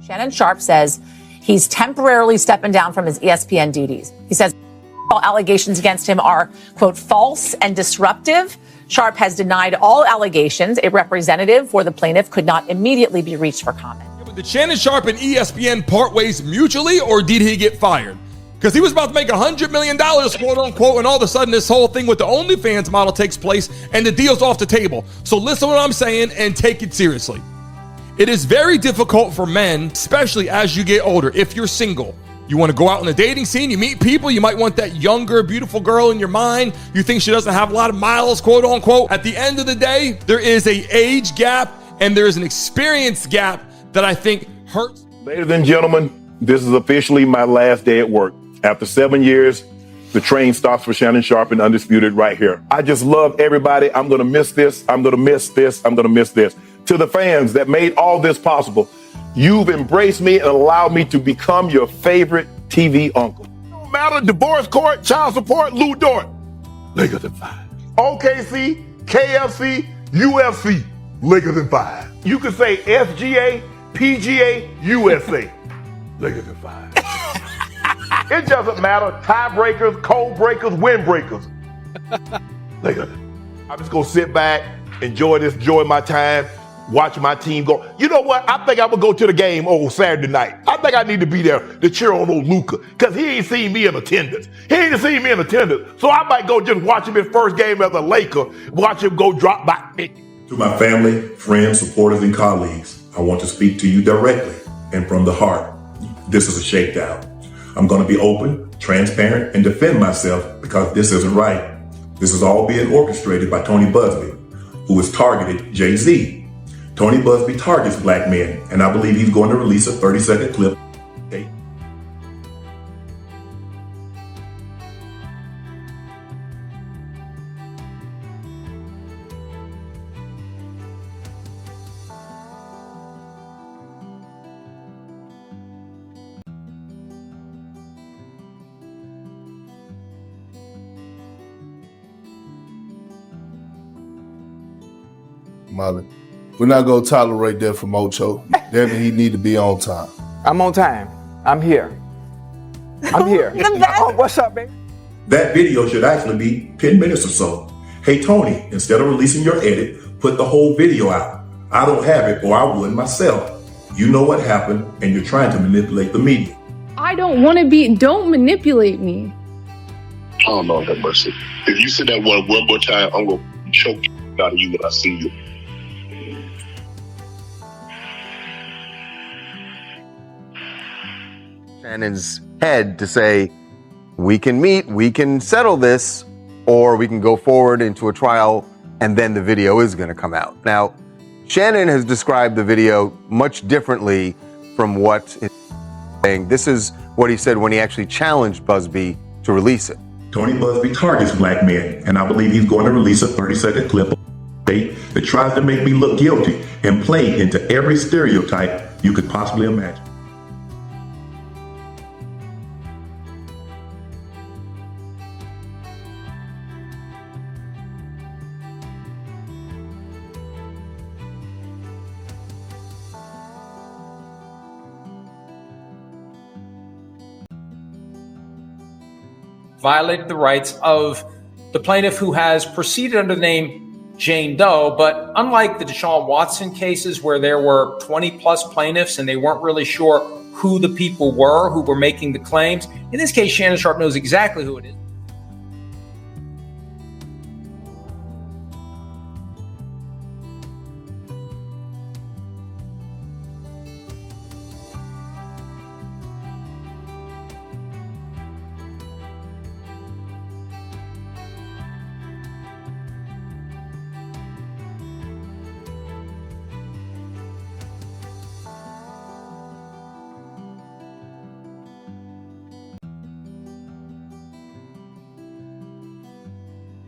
Shannon Sharpe says he's temporarily stepping down from his ESPN duties. He says all allegations against him are, quote, false and disruptive. Sharpe has denied all allegations. A representative for the plaintiff could not immediately be reached for comment. Did Shannon Sharpe and ESPN part ways mutually, or did he get fired? Because he was about to make $100 million, quote unquote, and all of a sudden this whole thing with the OnlyFans model takes place and the deal's off the table. So listen to what I'm saying and take it seriously. It is very difficult for men, especially as you get older. If you're single, you want to go out in the dating scene, you meet people, you might want that younger, beautiful girl in your mind. You think she doesn't have a lot of miles, quote unquote. At the end of the day, there is an age gap and there is an experience gap that I think hurts. Ladies and gentlemen, this is officially my last day at work. After 7 years, the train stops for Shannon Sharpe and Undisputed right here. I just love everybody. I'm going to miss this. I'm going to miss this. I'm going to miss this. To the fans that made all this possible, you've embraced me and allowed me to become your favorite TV uncle. No matter, divorce court, child support, Lou Dort. Lakers in 5. OKC, KFC, UFC, Lakers in 5. You could say SGA, PGA, USA, Lakers in 5. It doesn't matter. Tiebreakers, cold breakers, windbreakers. Lakers. I'm just going to sit back, enjoy my time, watch my team go. You know what? I think I'm going to go to the game on Saturday night. I think I need to be there to cheer on old Luka because he ain't seen me in attendance. So I might go just watch him his first game as a Laker, watch him go drop by 50. To my family, friends, supporters, and colleagues, I want to speak to you directly and from the heart. This is a shakedown. I'm going to be open, transparent, and defend myself because this isn't right. This is all being orchestrated by Tony Busby, who has targeted Jay-Z. Tony Busby targets black men, and I believe he's going to release a 30-second clip. Marlon, we're not going to tolerate that from Ocho. Devin, he need to be on time. I'm on time. I'm here. Oh, what's up, baby? That video should actually be 10 minutes or so. Hey, Tony, instead of releasing your edit, put the whole video out. I don't have it, or I would myself. You know what happened, and you're trying to manipulate the media. I don't want to be, don't manipulate me. Oh, Lord have mercy. If you say that one more time, I'm going to choke out of you when I see you. Shannon's head to say, we can meet, we can settle this, or we can go forward into a trial, and then the video is going to come out. Now, Shannon has described the video much differently from what he's saying. This is what he said when he actually challenged Busby to release it. Tony Busby targets black men, and I believe he's going to release a 30-second clip that tries to make me look guilty and play into every stereotype you could possibly imagine. Violated the rights of the plaintiff who has proceeded under the name Jane Doe. But unlike the Deshaun Watson cases where there were 20 plus plaintiffs and they weren't really sure who the people were who were making the claims, in this case, Shannon Sharpe knows exactly who it is.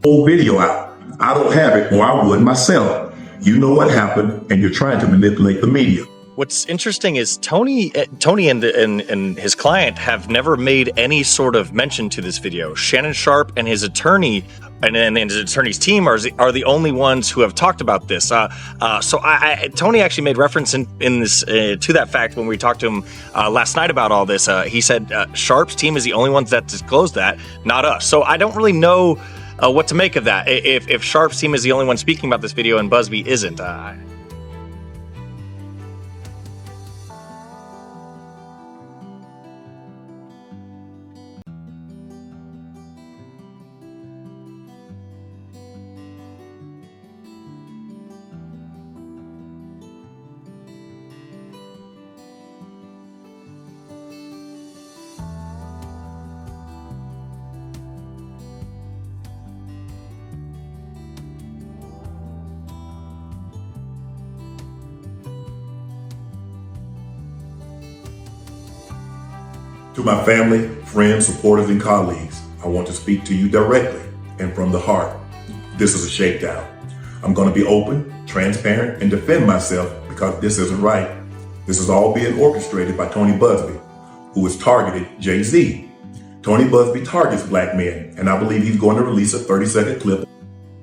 Whole video out. I don't have it, or I would myself. You know what happened, and you're trying to manipulate the media. what's interesting is Tony and his client have never made any sort of mention to this video. Shannon Sharpe and his attorney and his attorney's team are the only ones who have talked about this. So Tony actually made reference in this to that fact when we talked to him last night about all this. He said Sharpe's team is the only ones that disclosed that, not us. So I don't really know what to make of that. If Sharpe's team is the only one speaking about this video and Busby isn't. To my family, friends, supporters, and colleagues, I want to speak to you directly and from the heart. This is a shakedown. I'm going to be open, transparent, and defend myself because this isn't right. This is all being orchestrated by Tony Busby, who has targeted Jay-Z. Tony Busby targets black men, and I believe he's going to release a 30-second clip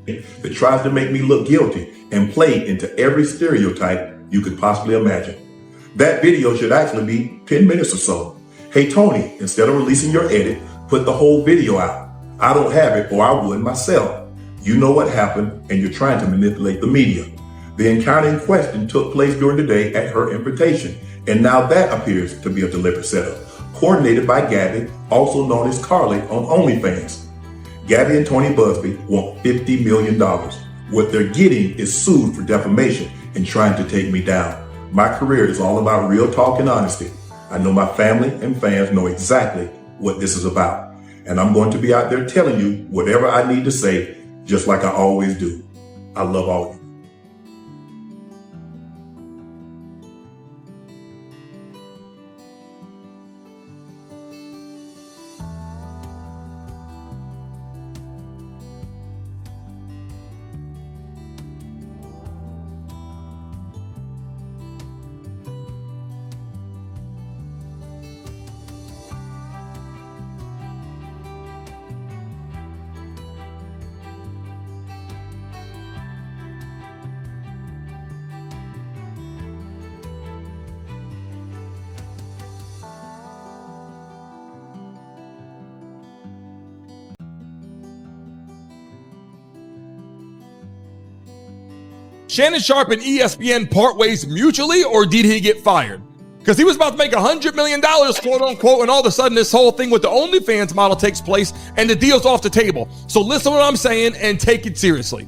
that tries to make me look guilty and play into every stereotype you could possibly imagine. That video should actually be 10 minutes or so. Hey, Tony, instead of releasing your edit, put the whole video out. I don't have it, or I would myself. You know what happened, and you're trying to manipulate the media. The encounter in question took place during the day at her invitation, and now that appears to be a deliberate setup, coordinated by Gabby, also known as Carly on OnlyFans. Gabby and Tony Busby want $50 million. What they're getting is sued for defamation and trying to take me down. My career is all about real talk and honesty. I know my family and fans know exactly what this is about. And I'm going to be out there telling you whatever I need to say, just like I always do. I love all of you. Shannon Sharpe and ESPN part ways mutually, or did he get fired? Because he was about to make $100 million, quote unquote, and all of a sudden this whole thing with the OnlyFans model takes place and the deal's off the table. So listen to what I'm saying and take it seriously.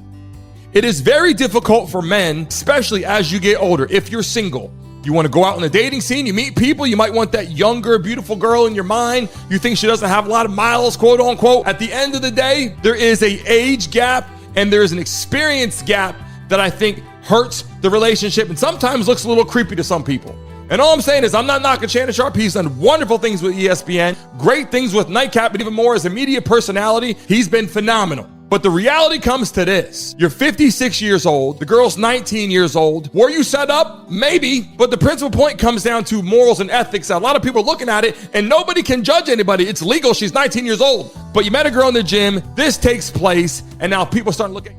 It is very difficult for men, especially as you get older, if you're single. You want to go out in the dating scene, you meet people, you might want that younger, beautiful girl in your mind. You think she doesn't have a lot of miles, quote unquote. At the end of the day, there is an age gap and there is an experience gap that I think hurts the relationship and sometimes looks a little creepy to some people. And all I'm saying is I'm not knocking Shannon Sharpe. He's done wonderful things with ESPN, great things with Nightcap, but even more as a media personality, he's been phenomenal. But the reality comes to this. You're 56 years old. The girl's 19 years old. Were you set up? Maybe. But the principal point comes down to morals and ethics. A lot of people are looking at it and nobody can judge anybody. It's legal. She's 19 years old. But you met a girl in the gym. This takes place. And now people start looking.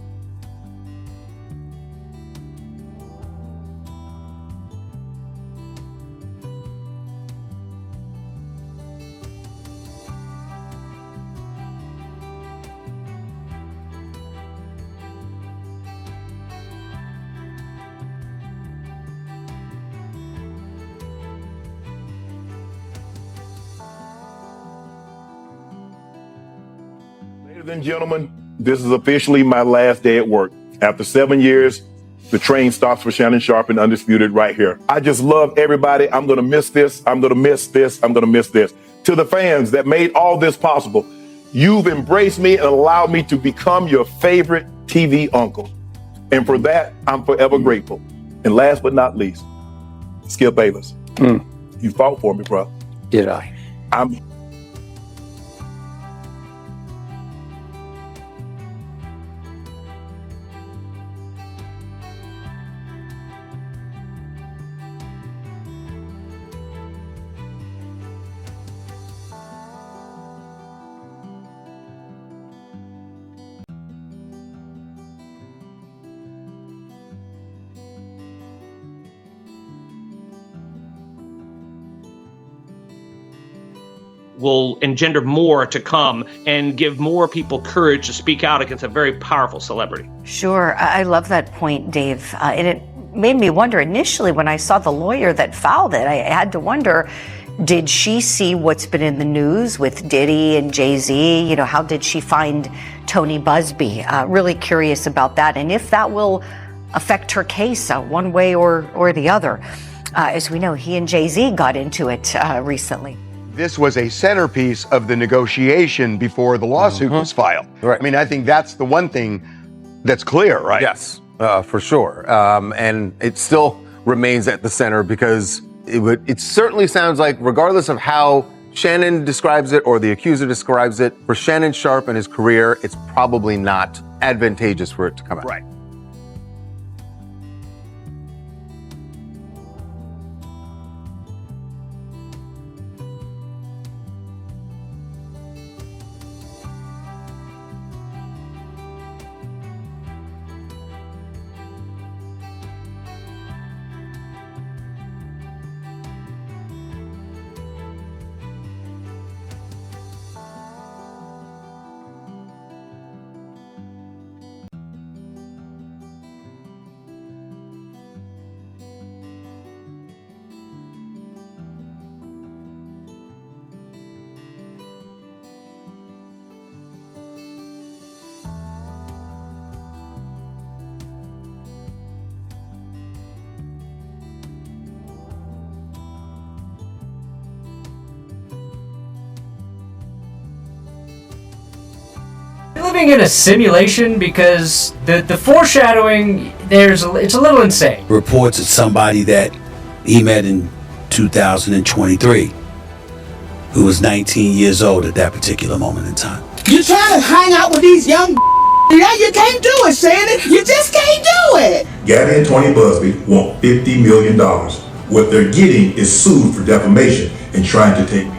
Ladies and gentlemen, this is officially my last day at work. After 7 years, the train stops for Shannon Sharpe and Undisputed right here. I just love everybody. I'm going to miss this. I'm going to miss this. I'm going to miss this. To the fans that made all this possible, you've embraced me and allowed me to become your favorite TV uncle. And for that, I'm forever grateful. And last but not least, Skip Bayless. You fought for me, bro. Did I? will engender more to come and give more people courage to speak out against a very powerful celebrity. Sure. I love that point, Dave. And it made me wonder initially when I saw the lawyer that filed it, I had to wonder, did she see what's been in the news with Diddy and Jay-Z? You know, how did she find Tony Busby? Really curious about that. And if that will affect her case one way or the other. As we know, he and Jay-Z got into it recently. This was a centerpiece of the negotiation before the lawsuit was filed. Right. I mean, I think that's the one thing that's clear, right? Yes, for sure. And it still remains at the center because it certainly sounds like, regardless of how Shannon describes it or the accuser describes it, for Shannon Sharpe and his career, it's probably not advantageous for it to come out. Right. Living in a simulation because the foreshadowing it's a little insane. Reports of somebody that he met in 2023 who was 19 years old at that particular moment in time. You trying to hang out with these young yeah, you can't do it, Shannon. You just can't do it. Gabby and Tony Busby want $50 million. What they're getting is sued for defamation and trying to take me.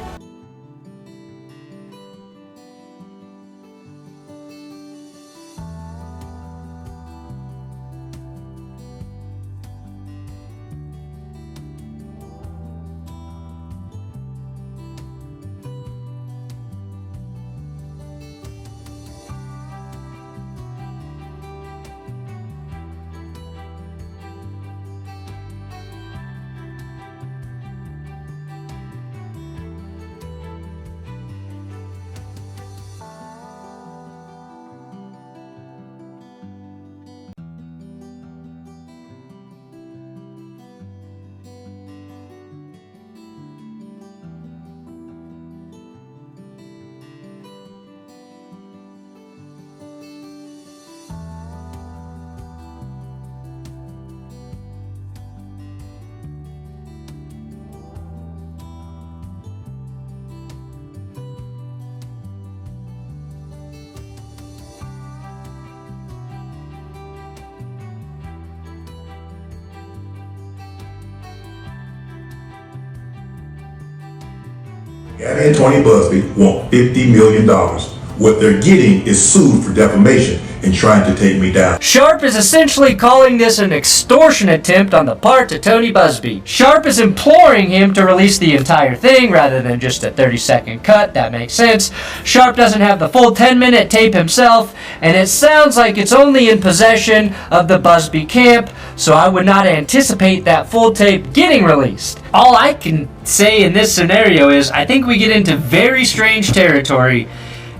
Gabby and Tony Busby want $50 million. What they're getting is sued for defamation and trying to take me down. Sharpe is essentially calling this an extortion attempt on the part of Tony Busby. Sharpe is imploring him to release the entire thing rather than just a 30-second cut. That makes sense. Sharpe doesn't have the full 10-minute tape himself, and it sounds like it's only in possession of the Busby camp, so I would not anticipate that full tape getting released. All I can say in this scenario is I think we get into very strange territory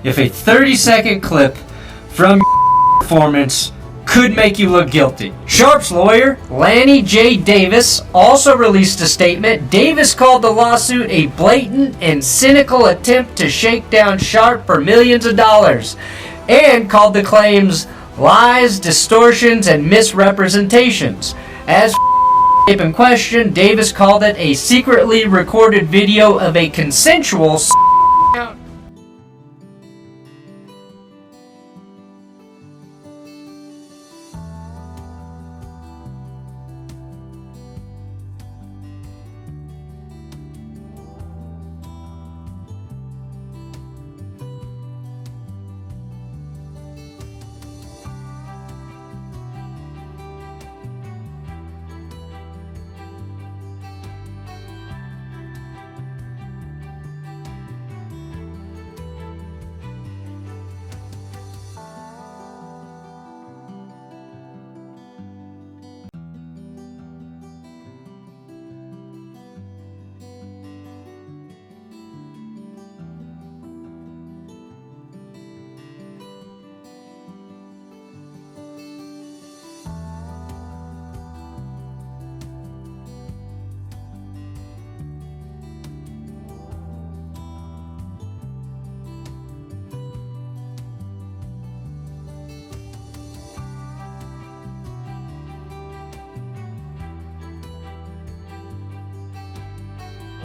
if a 30-second clip from performance could make you look guilty. Sharpe's lawyer, Lanny J. Davis, also released a statement. Davis called the lawsuit a blatant and cynical attempt to shake down Sharpe for millions of dollars, and called the claims lies, distortions, and misrepresentations. As tape in question, Davis called it a secretly recorded video of a consensual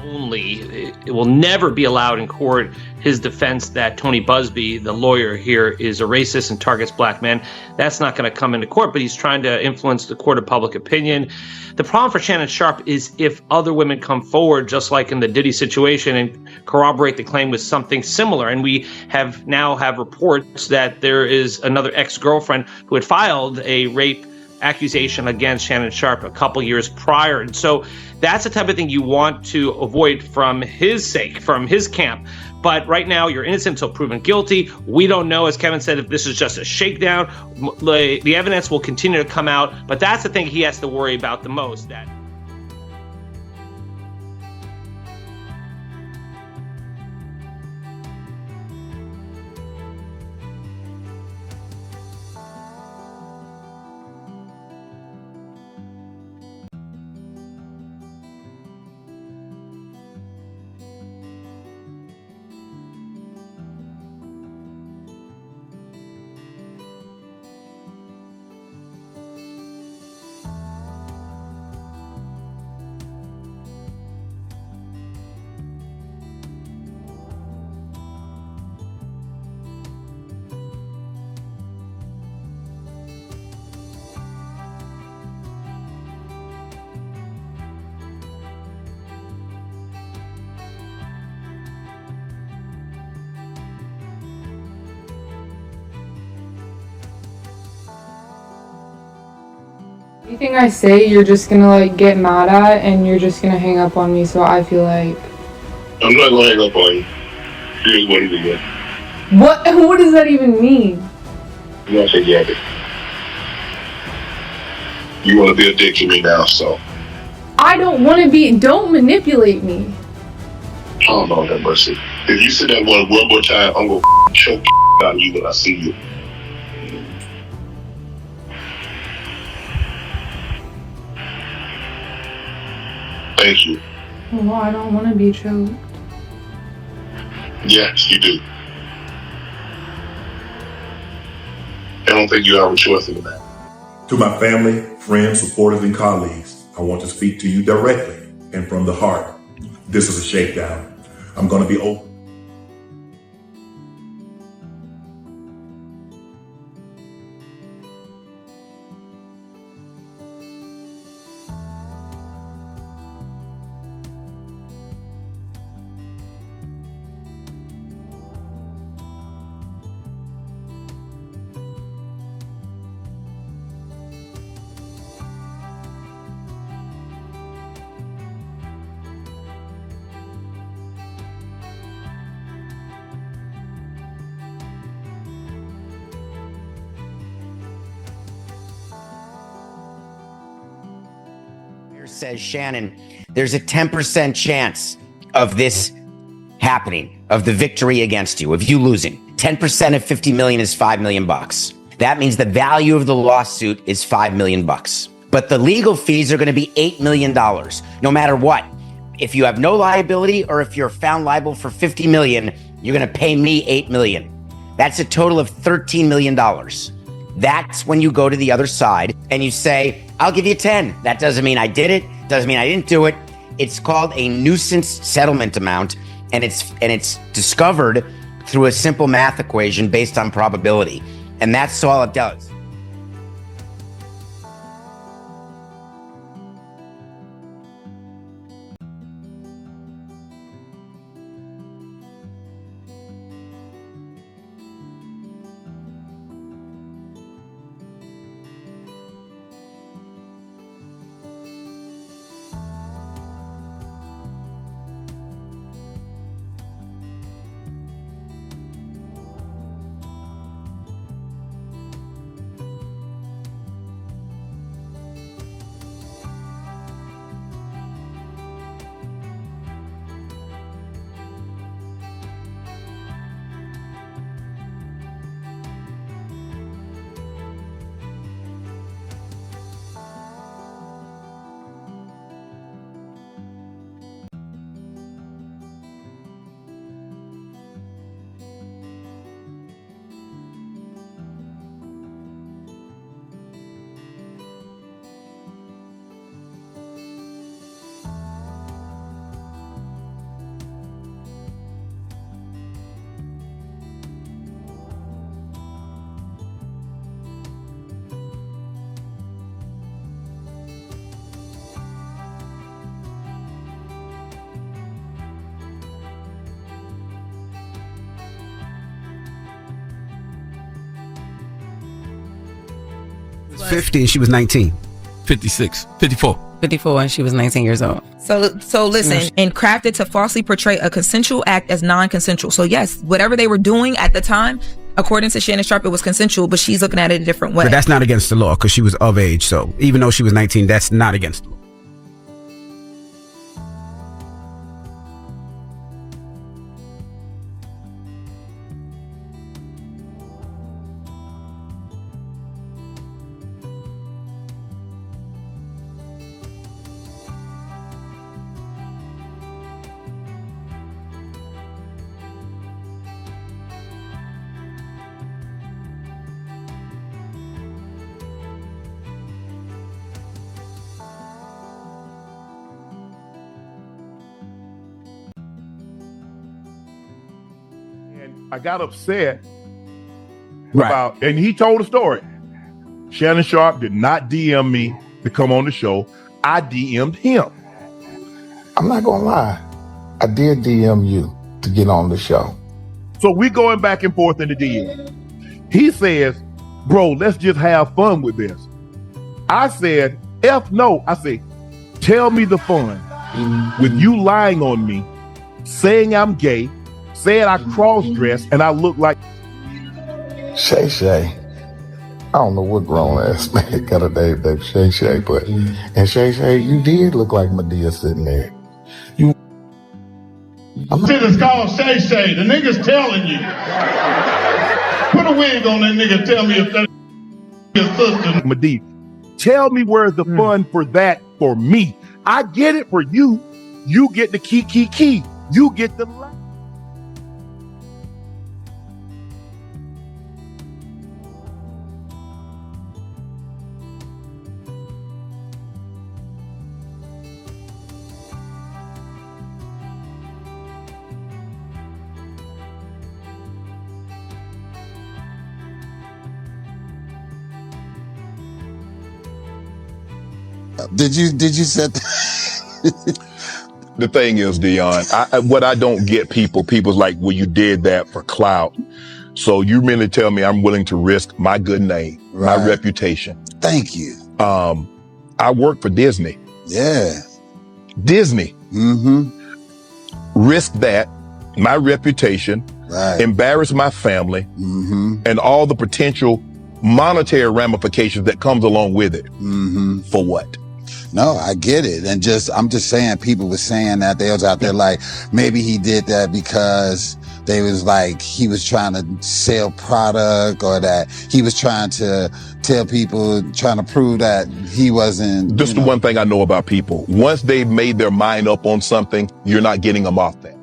only. It will never be allowed in court his defense that Tony Busby, the lawyer here, is a racist and targets black men. That's not going to come into court, but he's trying to influence the court of public opinion. The problem for Shannon Sharpe is if other women come forward, just like in the Diddy situation, and corroborate the claim with something similar. And we now have reports that there is another ex-girlfriend who had filed a rape accusation against Shannon Sharpe a couple years prior. And so that's the type of thing you want to avoid from his sake, from his camp. But right now, you're innocent until proven guilty. We don't know, as Kevin said, if this is just a shakedown. The evidence will continue to come out, but that's the thing he has to worry about the most. That Anything I say, you're just gonna like get mad at, and you're just gonna hang up on me. So I feel like I'm not gonna hang up on you. Here's what it is. what does that even mean? You want to say yeah? You want to be a dick to me now, so I don't want to be. Don't manipulate me. oh Lord have mercy. If you say that one more time, I'm gonna choke out of you when I see you. Thank you. Well, I don't want to be choked. Yes, you do. I don't think you have a choice in that. To my family, friends, supporters, and colleagues, I want to speak to you directly and from the heart. This is a shakedown. I'm going to be open. Says Shannon, there's a 10% chance of this happening, of the victory against you, of you losing. 10% of 50 million is $5 million. That means the value of the lawsuit is $5 million. But the legal fees are going to be $8 million, no matter what. If you have no liability or if you're found liable for 50 million, you're going to pay me $8 million. That's a total of $13 million. That's when you go to the other side and you say, I'll give you 10. That doesn't mean I did it. Doesn't mean I didn't do it. It's called a nuisance settlement amount, and it's discovered through a simple math equation based on probability. And that's all it does. 50 and she was 19. 56, 54. 54 and she was 19 years old. So listen, and crafted to falsely portray a consensual act as non-consensual. So yes, whatever they were doing at the time, according to Shannon Sharpe, it was consensual, but she's looking at it a different way. But that's not against the law because she was of age. So even though she was 19, that's not against the law. I got upset about, and he told a story. Shannon Sharpe did not DM me to come on the show. I DM'd him. I'm not gonna lie. I did DM you to get on the show. So we going back and forth in the DM. He says, bro, let's just have fun with this. I said, F no. I said, tell me the fun with you lying on me, saying I'm gay, saying I cross-dress and I look like Shay. I don't know what grown ass man got a name named Shay, but and Shay, you did look like Medea sitting there. Shit is called Shay. The nigga's telling you. Put a wig on that nigga. Tell me if that's your sister. Medea, tell me where's the fun for that for me. I get it for you. You get the key. You get the lie. Did you set The thing is, Dion, what I don't get people's like, well, you did that for clout. So you really tell me I'm willing to risk my good name, my reputation. Thank you. I work for Disney. Yeah. Disney. Mm-hmm. Risk that, my reputation, embarrass my family, and all the potential monetary ramifications that comes along with it. For what? No, I get it. And I'm just saying, people were saying that they was out there like, maybe he did that because they was like, he was trying to sell product, or that he was trying to tell people, trying to prove that he wasn't. Just the one thing I know about people. Once they've made their mind up on something, you're not getting them off that.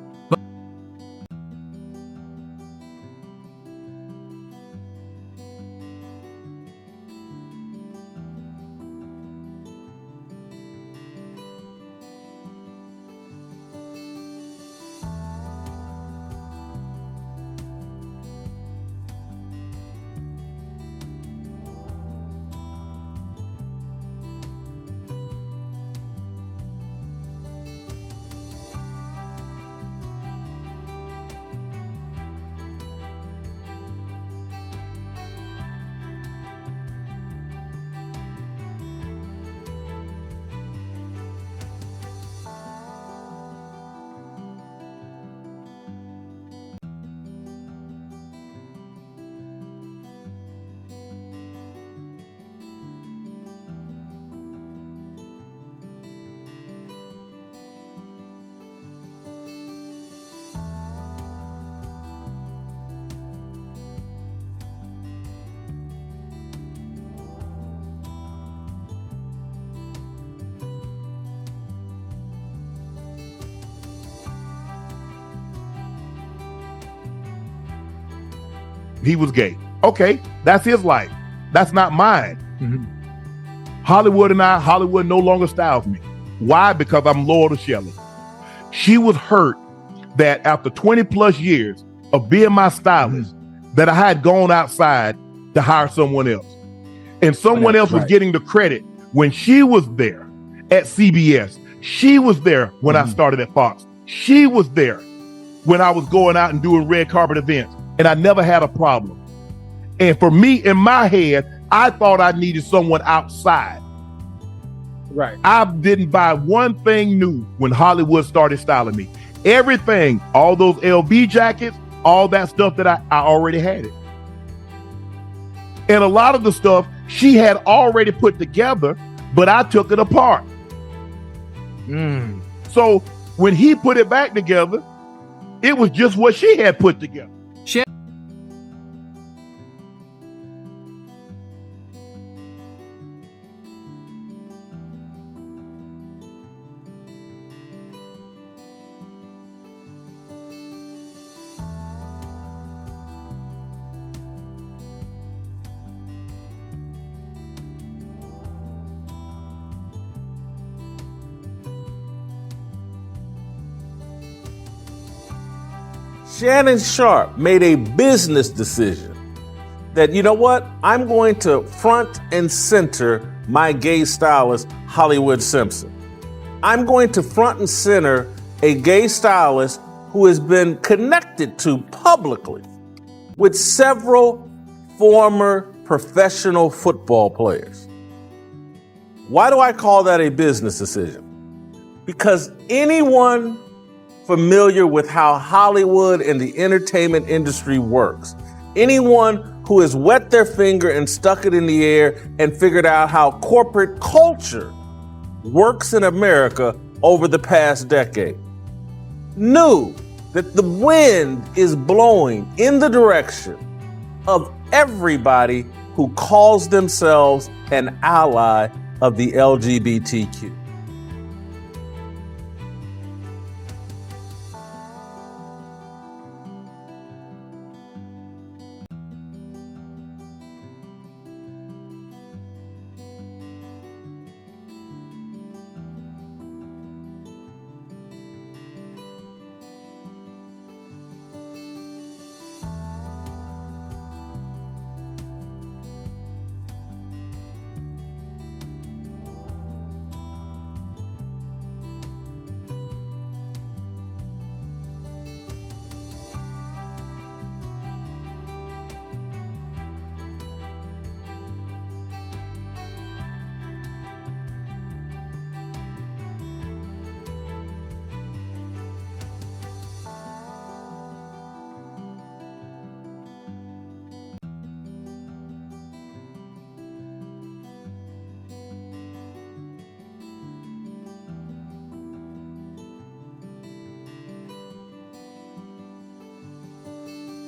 He was gay. Okay, that's his life. That's not mine. Hollywood no longer styles me. Why? Because I'm loyal to Shelley. She was hurt that after 20 plus years of being my stylist, that I had gone outside to hire someone else. And someone else was getting the credit when she was there at CBS. She was there when I started at Fox. She was there when I was going out and doing red carpet events. And I never had a problem. And for me, in my head, I thought I needed someone outside. Right. I didn't buy one thing new when Hollywood started styling me. Everything, all those LV jackets, all that stuff that I already had it. And a lot of the stuff she had already put together, but I took it apart. So when he put it back together, it was just what she had put together. Shannon Sharpe made a business decision that, you know what, I'm going to front and center my gay stylist, Hollywood Simpson. I'm going to front and center a gay stylist who has been connected to publicly with several former professional football players. Why do I call that a business decision? Because anyone familiar with how Hollywood and the entertainment industry works, anyone who has wet their finger and stuck it in the air and figured out how corporate culture works in America over the past decade, knew that the wind is blowing in the direction of everybody who calls themselves an ally of the LGBTQ.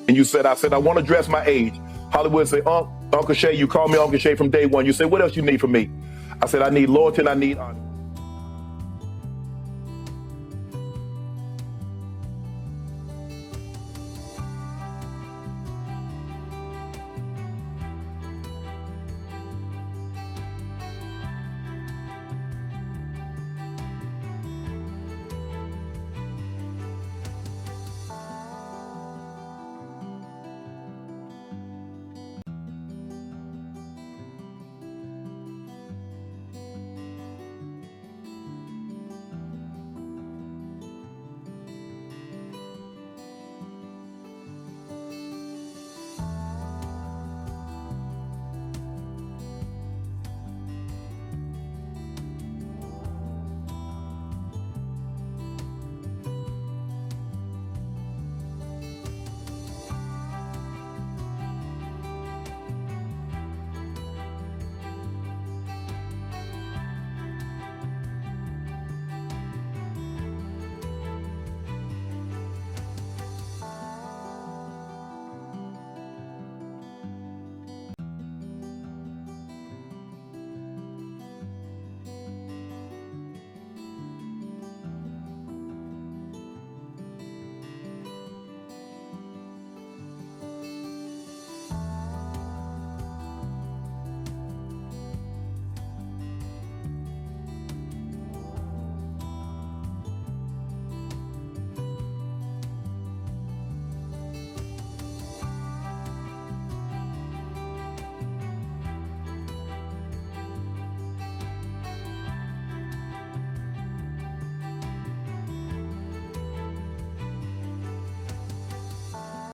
And you said, I want to dress my age. Hollywood said, Uncle Shay, you called me Uncle Shay from day one. You said, what else you need from me? I said, I need loyalty and I need honor.